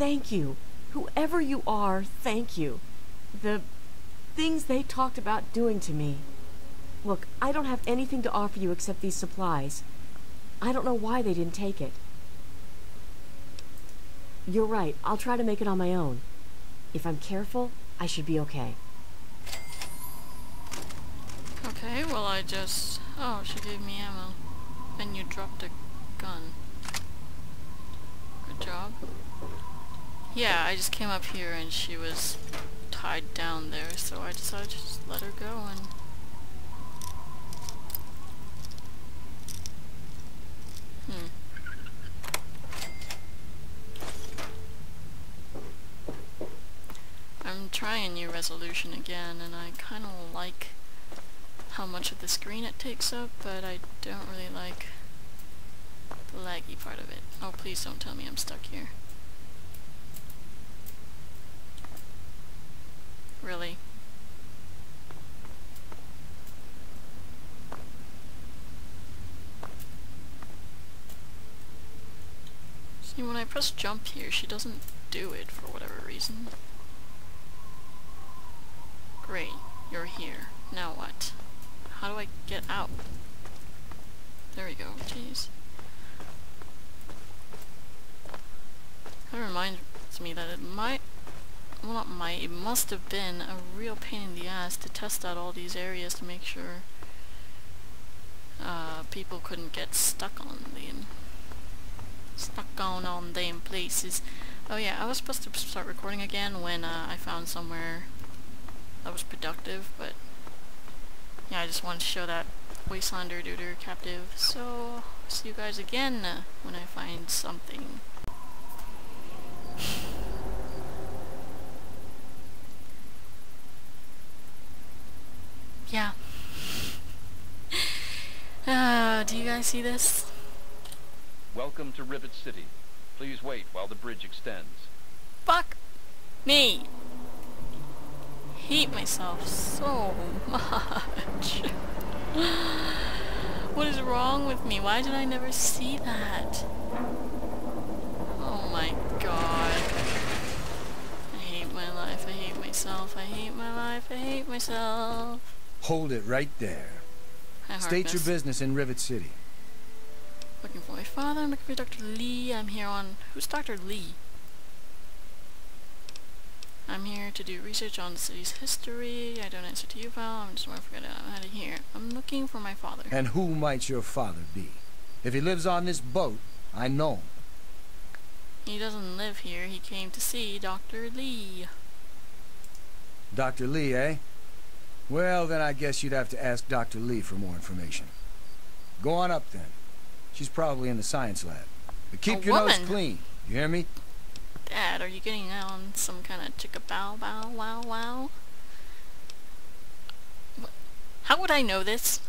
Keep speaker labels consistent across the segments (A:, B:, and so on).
A: thank you. Whoever you are, thank you. The things they talked about doing to me. Look, I don't have anything to offer you except these supplies. I don't know why they didn't take it. You're right, I'll try to make it on my own. If I'm careful, I should be okay.
B: Okay, well I just... Oh, she gave me ammo. And you dropped a gun. Good job. Yeah, I just came up here and she was tied down there, so I decided to just let her go and... I'm trying New Resolution again, and I kinda like how much of the screen it takes up, but I don't really like the laggy part of it. Oh, please don't tell me I'm stuck here. Really? See, when I press jump here, she doesn't do it for whatever reason. Great, you're here. Now what? How do I get out? There we go, jeez. That reminds me that it might... well, not might, it must have been a real pain in the ass to test out all these areas to make sure people couldn't get stuck on them. On them places. Oh yeah, I was supposed to start recording again when I found somewhere that was productive, but yeah, I just wanted to show that Wastelander Duder captive. So, see you guys again when I find something. Yeah. Do you guys see this?
C: Welcome to Rivet City. Please wait while the bridge extends.
B: Fuck me! Hate myself so much. What is wrong with me? Why did I never see that? Oh my god. I hate my life, I hate myself, I hate my life, I hate myself.
D: Hold it right there. State your business in Rivet City.
B: Looking for my father, I'm looking for Dr. Lee. I'm here on... Who's Dr. Lee? I'm here to do research on the city's history. I don't answer to you, pal. I'm just want to forget out of here. I'm looking for my father.
D: And who might your father be? If he lives on this boat, I know him.
B: He doesn't live here. He came to see Dr. Lee.
D: Dr. Lee, eh? Well, then I guess you'd have to ask Dr. Lee for more information. Go on up, then. She's probably in the science lab. But keep your nose clean. You hear me?
B: Dad, are you getting on some kind of chicka bow bow wow wow? What? How would I know this?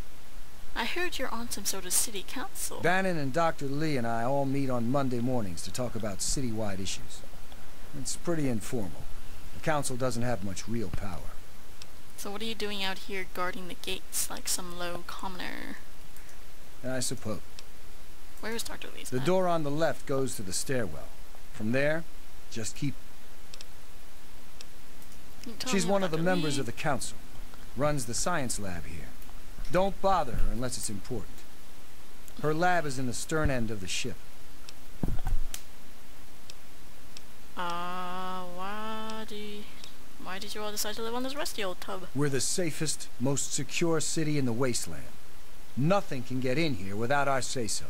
B: I heard you're on some sort of city council.
D: Bannon and Dr. Lee and I all meet on Monday mornings to talk about citywide issues. It's pretty informal. The council doesn't have much real power.
B: So what are you doing out here guarding the gates like some low commoner?
D: I suppose.
B: Where's Dr. Lee's
D: The door on the left goes to the stairwell. From there, just keep... She's one of the members of the council. Runs the science lab here. Don't bother her unless it's important. Her lab is in the stern end of the ship.
B: Why did you all decide to live on this rusty old tub?
D: We're the safest, most secure city in the wasteland. Nothing can get in here without our say-so.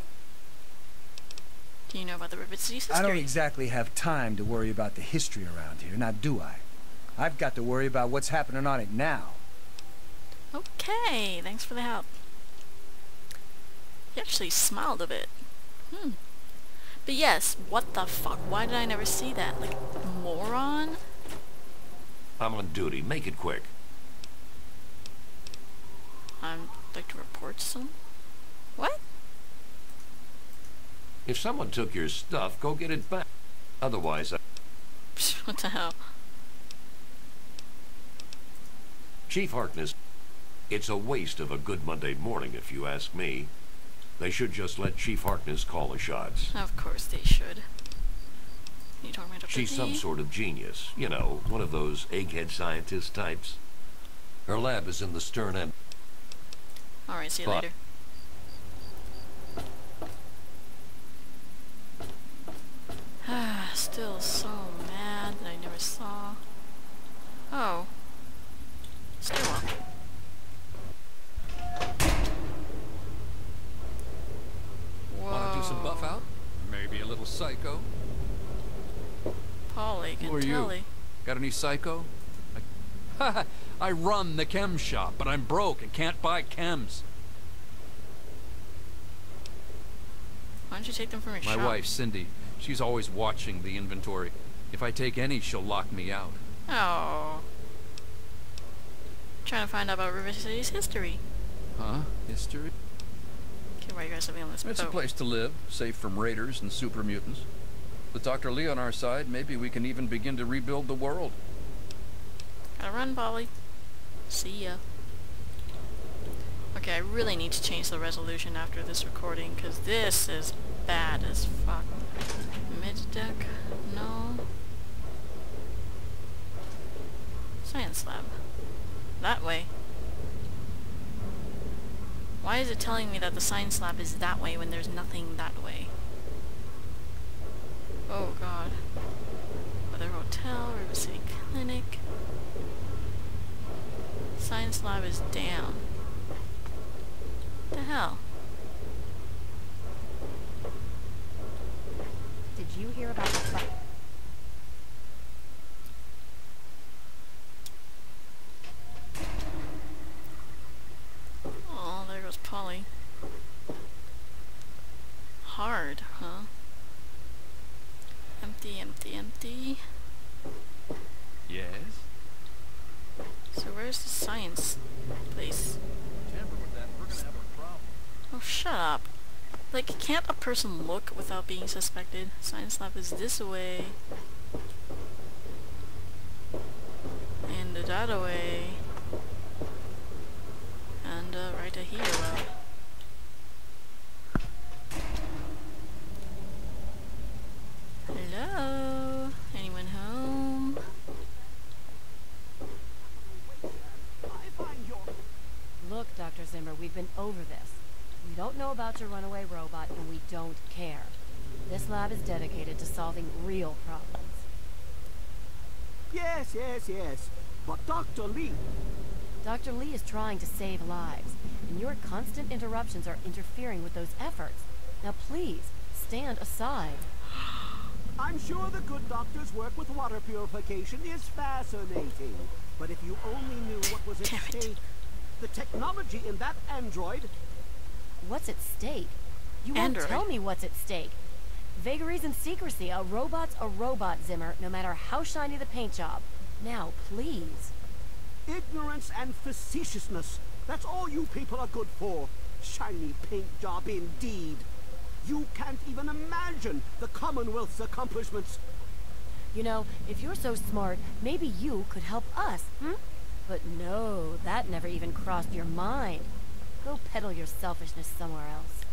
B: Do you know about the Rivet City's history?
D: I don't exactly have time to worry about the history around here, now do I? I've got to worry about what's happening on it now.
B: Okay, thanks for the help. He actually smiled a bit. But yes, what the fuck? Why did I never see that? Like, moron?
E: I'm on duty. Make it quick.
B: I'd like to report some. What?
E: If someone took your stuff, go get it back. Otherwise,
B: What the hell?
E: Chief Harkness, it's a waste of a good Monday morning if you ask me. They should just let Chief Harkness call the shots.
B: Of course they should. You don't talking about Dr.
E: She's some
B: Lee.
E: sort of genius. You know, one of those egghead scientist types. Her lab is in the stern end.
B: Alright, see you later. Still so mad that I never saw. Oh. Stairwell. Whoa.
F: Want to do some buff out? Maybe a little psycho?
B: Polly can
F: Who are
B: tell
F: you? Got any psycho? I run the chem shop, but I'm broke and can't buy chems.
B: Why don't you take them from your
F: My
B: shop?
F: wife, Cindy, she's always watching the inventory. If I take any, she'll lock me out.
B: Oh. Trying to find out about River City's history.
F: Huh? History?
B: Okay, why are you guys living on this
C: It's a
B: boat?
C: place to live, safe from raiders and super mutants. With Dr. Lee on our side, maybe we can even begin to rebuild the world.
B: Gotta run, Polly. See ya. Okay, I really need to change the resolution after this recording, because this is bad as fuck. Mid-deck? No. Science lab. That way. Why is it telling me that the science lab is that way when there's nothing that way? Oh god. Weather Hotel, River City Clinic. Science lab is down. What the hell?
G: Did you hear about the fight?
B: Oh, there goes Polly. Hard, huh? Empty, empty, empty.
C: Yes?
B: So where's the science place?
C: Tamper with that, we're gonna have a problem.
B: Oh, shut up. Like, can't a person look without being suspected? Science lab is this way. And that way. And right here, well. Hello? Anyone home?
G: Look, Dr. Zimmer, we've been over this. We don't know about your runaway robot, and we don't care. This lab is dedicated to solving real problems.
H: Yes, yes, yes. But Dr. Lee...
G: Dr. Lee is trying to save lives, and your constant interruptions are interfering with those efforts. Now please, stand aside.
H: I'm sure the good doctor's work with water purification is fascinating. But if you only knew what was at
B: Damn it.
H: stake... The technology in that android...
G: What's at stake? You won't
B: Android.
G: tell me what's at stake. Vagaries and secrecy. A robot's a robot, Zimmer, no matter how shiny the paint job. Now, please.
H: Ignorance and facetiousness. That's all you people are good for. Shiny paint job indeed. You can't even imagine the Commonwealth's accomplishments.
G: You know, if you're so smart, maybe you could help us, But no, that never even crossed your mind. Go peddle your selfishness somewhere else.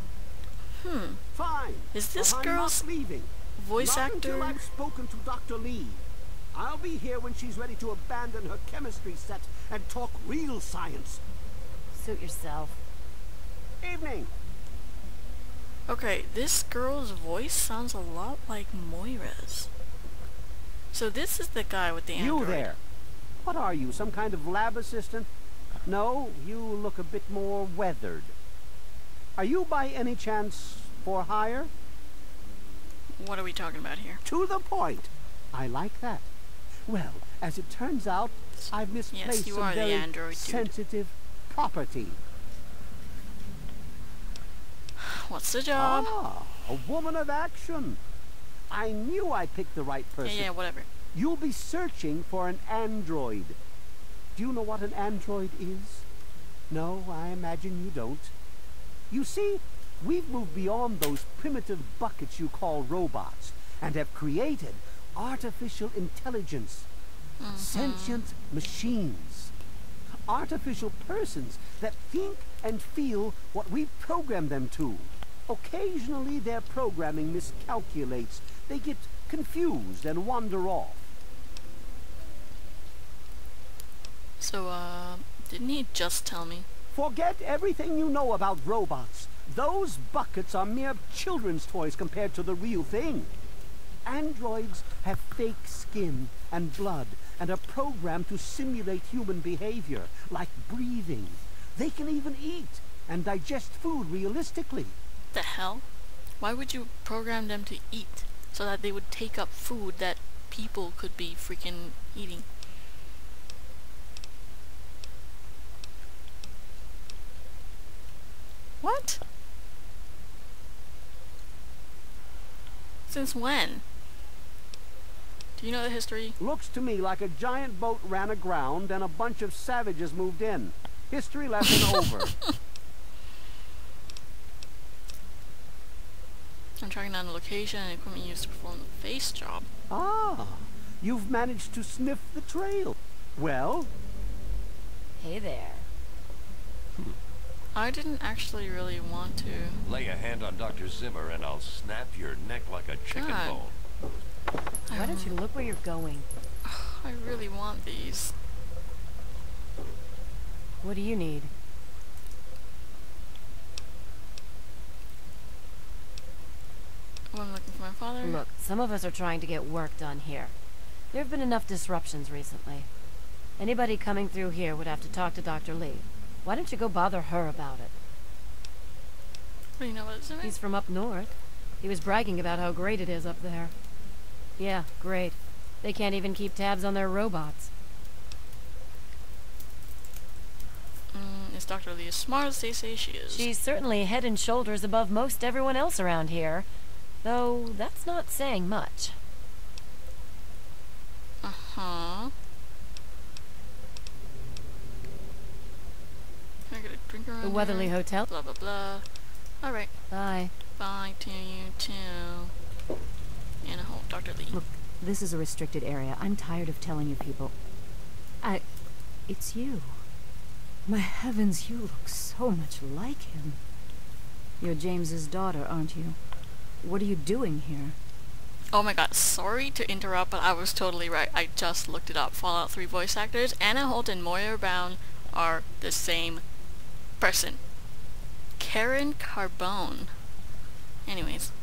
H: Fine.
B: Is this
H: but I'm
B: girl's
H: not leaving.
B: voice
H: Not
B: actor?
H: until I've spoken to Dr. Lee. I'll be here when she's ready to abandon her chemistry set and talk real science.
G: Suit yourself.
H: Evening.
B: Okay, this girl's voice sounds a lot like Moira's. So this is the guy with the android.
H: You there. What are you, some kind of lab assistant? No, you look a bit more weathered. Are you by any chance for hire?
B: What are we talking about here?
H: To the point. I like that. Well, as it turns out, I've misplaced
B: you
H: some
B: are the
H: very
B: android dude.
H: sensitive property.
B: What's the job?
H: Ah, a woman of action. I knew I picked the right person.
B: Yeah, whatever.
H: You'll be searching for an android. Do you know what an android is? No, I imagine you don't. You see, we've moved beyond those primitive buckets you call robots and have created artificial intelligence, sentient machines, artificial persons that think and feel what we program them to. Occasionally their programming miscalculates. They get confused and wander off.
B: So, didn't he just tell me?
H: Forget everything you know about robots. Those buckets are mere children's toys compared to the real thing. Androids have fake skin and blood and are programmed to simulate human behavior, like breathing. They can even eat and digest food realistically.
B: The hell? Why would you program them to eat so that they would take up food that people could be freaking eating? What? Since when? Do you know the history?
H: Looks to me like a giant boat ran aground and a bunch of savages moved in. History lesson over.
B: I'm tracking down the location and equipment used to perform the face job.
H: Ah, you've managed to sniff the trail. Well?
G: Hey there.
B: I didn't actually really want to.
E: Lay a hand on Dr. Zimmer and I'll snap your neck like a chicken
B: God.
E: bone.
G: Why don't you look where you're going?
B: I really want these.
G: What do you need?
B: Oh, I'm looking for my father.
G: Look, some of us are trying to get work done here. There have been enough disruptions recently. Anybody coming through here would have to talk to Dr. Lee. Why don't you go bother her about it?
B: What do you know about Zimmer?
G: He's from up north. He was bragging about how great it is up there. Yeah, great. They can't even keep tabs on their robots.
B: Is Dr. Lee as smart as they say she is?
G: She's certainly head and shoulders above most everyone else around here. Though, that's not saying much.
B: Uh-huh. Can I get a drink around
G: The Weatherly
B: here?
G: Hotel.
B: Blah, blah, blah. Alright.
G: Bye.
B: Bye to you, too. And I hope Dr. Lee.
I: Look, this is a restricted area. I'm tired of telling you people. It's you. My heavens, you look so much like him. You're James's daughter, aren't you? What are you doing here?
B: Oh my god, sorry to interrupt, but I was totally right. I just looked it up. Fallout 3 voice actors, Anna Holt and Moira Brown, are the same person. Karen Carbone. Anyways.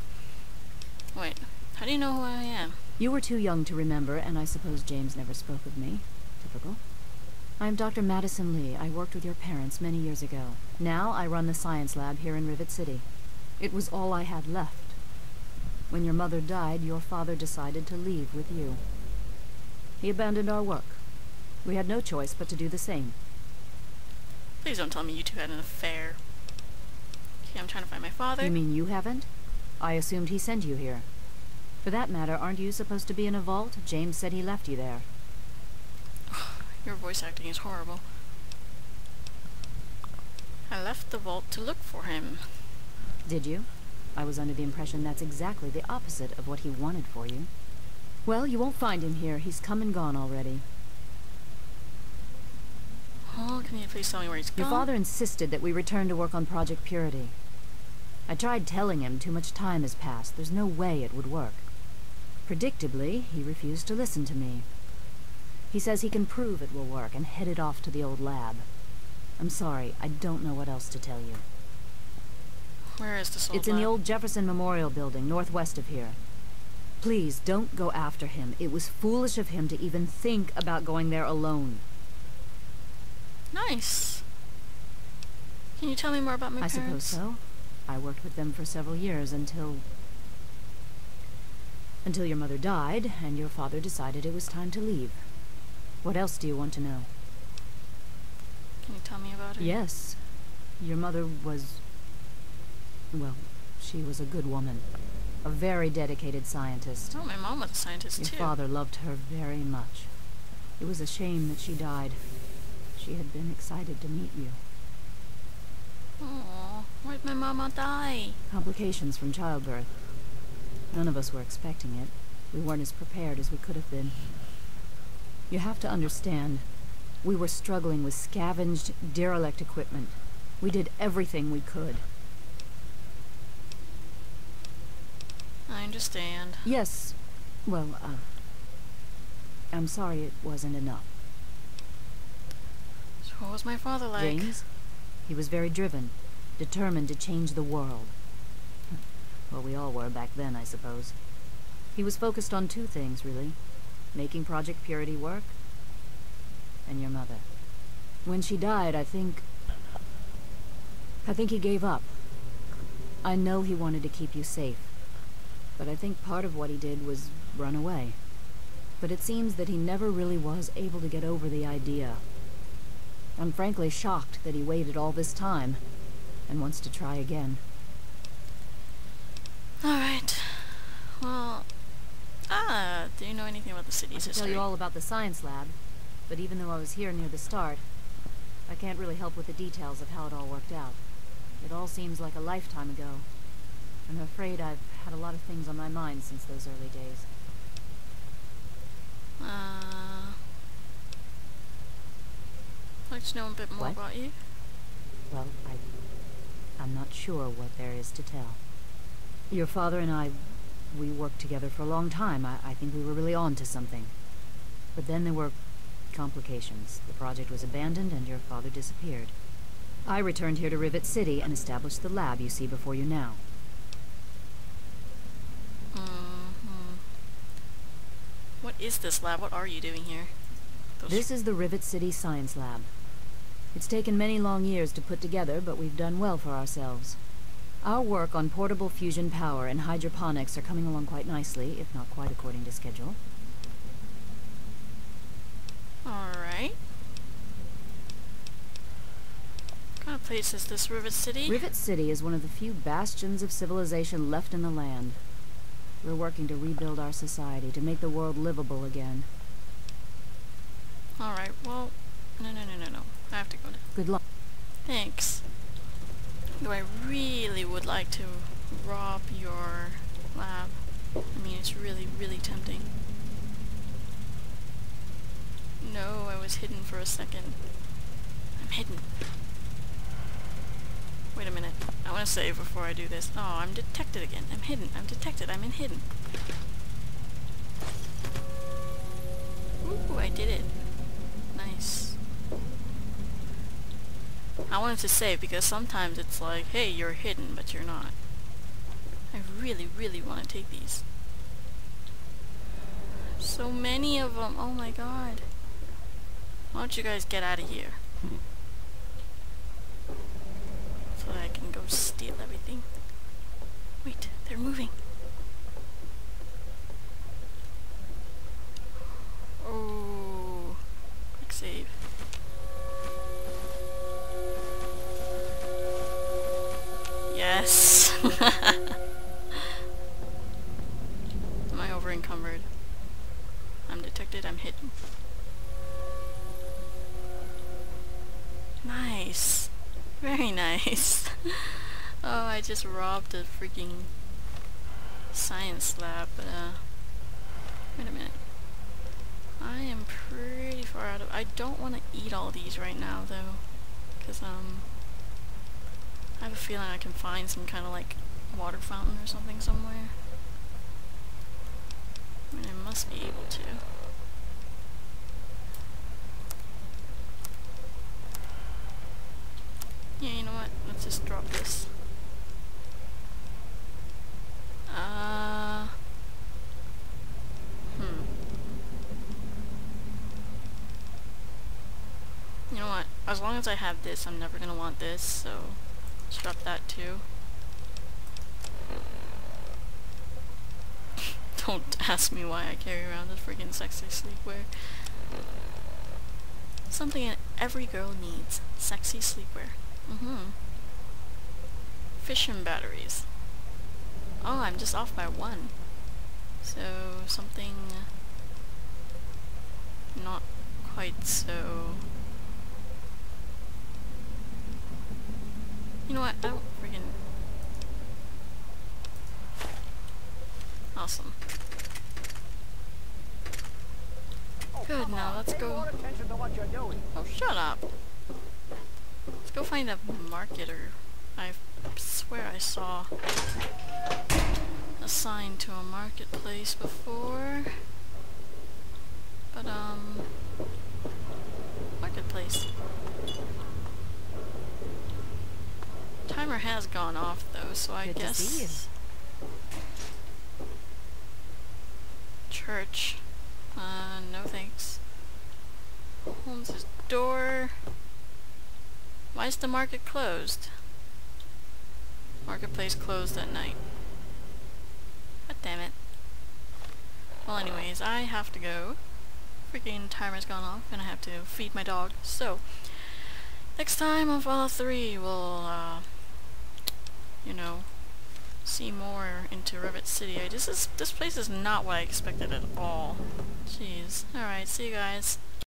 B: Wait, how do you know who I am?
I: You were too young to remember, and I suppose James never spoke of me. Typical. I'm Dr. Madison Lee. I worked with your parents many years ago. Now I run the science lab here in Rivet City. It was all I had left. When your mother died, your father decided to leave with you. He abandoned our work. We had no choice but to do the same.
B: Please don't tell me you two had an affair. Okay, I'm trying to find my father.
I: You mean you haven't? I assumed he sent you here. For that matter, aren't you supposed to be in a vault? James said he left you there.
B: Your voice acting is horrible. I left the vault to look for him.
I: Did you? I was under the impression that's exactly the opposite of what he wanted for you. Well, you won't find him here. He's come and gone already.
B: Oh, can you please tell me where he's gone?
I: Your father insisted that we return to work on Project Purity. I tried telling him too much time has passed. There's no way it would work. Predictably, he refused to listen to me. He says he can prove it will work and headed off to the old lab. I'm sorry, I don't know what else to tell you.
B: Where is this old
I: It's in the
B: lab?
I: old Jefferson Memorial Building, northwest of here. Please, don't go after him. It was foolish of him to even think about going there alone.
B: Nice. Can you tell me more about my
I: I
B: parents?
I: suppose so. I worked with them for several years until your mother died and your father decided it was time to leave. What else do you want to know?
B: Can you tell me about her?
I: Yes. Your mother was... well, she was a good woman. A very dedicated scientist.
B: Oh, my mom was a scientist
I: Your
B: too.
I: father loved her very much. It was a shame that she died. She had been excited to meet you.
B: Aw, why'd my mama die?
I: Complications from childbirth. None of us were expecting it. We weren't as prepared as we could have been. You have to understand, we were struggling with scavenged, derelict equipment. We did everything we could.
B: I understand.
I: Yes, Well, I'm sorry it wasn't enough.
B: So what was my father like?
I: James? He was very driven, determined to change the world. Well, we all were back then, I suppose. He was focused on two things, really. Making Project Purity work, and your mother. When she died, I think he gave up. I know he wanted to keep you safe, but I think part of what he did was run away. But it seems that he never really was able to get over the idea. I'm frankly shocked that he waited all this time and wants to try again.
B: Alright. Well, do you know anything about the city's
I: I can
B: history?
I: tell you all about the science lab, but even though I was here near the start, I can't really help with the details of how it all worked out. It all seems like a lifetime ago. I'm afraid I've had a lot of things on my mind since those early days.
B: I'd like to know a bit more
I: What?
B: about you.
I: Well, I'm not sure what there is to tell. Your father and I, we worked together for a long time. I think we were really on to something. But then there were complications. The project was abandoned and your father disappeared. I returned here to Rivet City and established the lab you see before you now.
B: What is this lab? What are you doing here?
I: This is the Rivet City Science Lab. It's taken many long years to put together, but we've done well for ourselves. Our work on portable fusion power and hydroponics are coming along quite nicely, if not quite according to schedule.
B: Alright. What kind of place is this, Rivet City?
I: Rivet City is one of the few bastions of civilization left in the land. We're working to rebuild our society, to make the world livable again.
B: Alright, well, no. I have to go now.
I: Good luck.
B: Thanks. Though I really would like to rob your lab. I mean, it's really, really tempting. No, I was hidden for a second. I'm hidden. Wait a minute. I want to save before I do this. Oh, I'm detected again. I'm hidden. I'm detected. I'm in hidden. Ooh, I did it. Nice. I wanted to save because sometimes it's like, hey, you're hidden, but you're not. I really, really want to take these. So many of them. Oh my god. Why don't you guys get out of here? So that I can go steal everything. Wait, they're moving. Oh, quick save. Yes. Am I over encumbered? I'm detected, I'm hidden. Nice. Very nice. Oh, I just robbed a freaking science lab, but wait a minute. I am pretty far out of... I don't want to eat all these right now, though. Because, I have a feeling I can find some kind of, like, water fountain or something somewhere. I mean, I must be able to. Yeah, you know what? Let's just drop this. You know what? As long as I have this, I'm never gonna want this, so let's drop that too. Don't ask me why I carry around this freaking sexy sleepwear. Something every girl needs. Sexy sleepwear. Fission batteries. Oh, I'm just off by one. So, something not quite so... You know what? I don't freaking... Awesome. Good, now let's go... Oh, shut up! Let's go find a market, or... I swear I saw a assigned to a marketplace before. But, marketplace. Timer has gone off though, so I
G: Good to
B: guess...
G: see you.
B: Church. No thanks. Holmes' door. Why is the market closed? Marketplace closed at night. God damn it. Well anyways, I have to go. Freaking timer's gone off and I have to feed my dog. So, next time on Fallout 3 we'll, you know, see more into Rivet City. This place is not what I expected at all. Jeez. Alright, see you guys.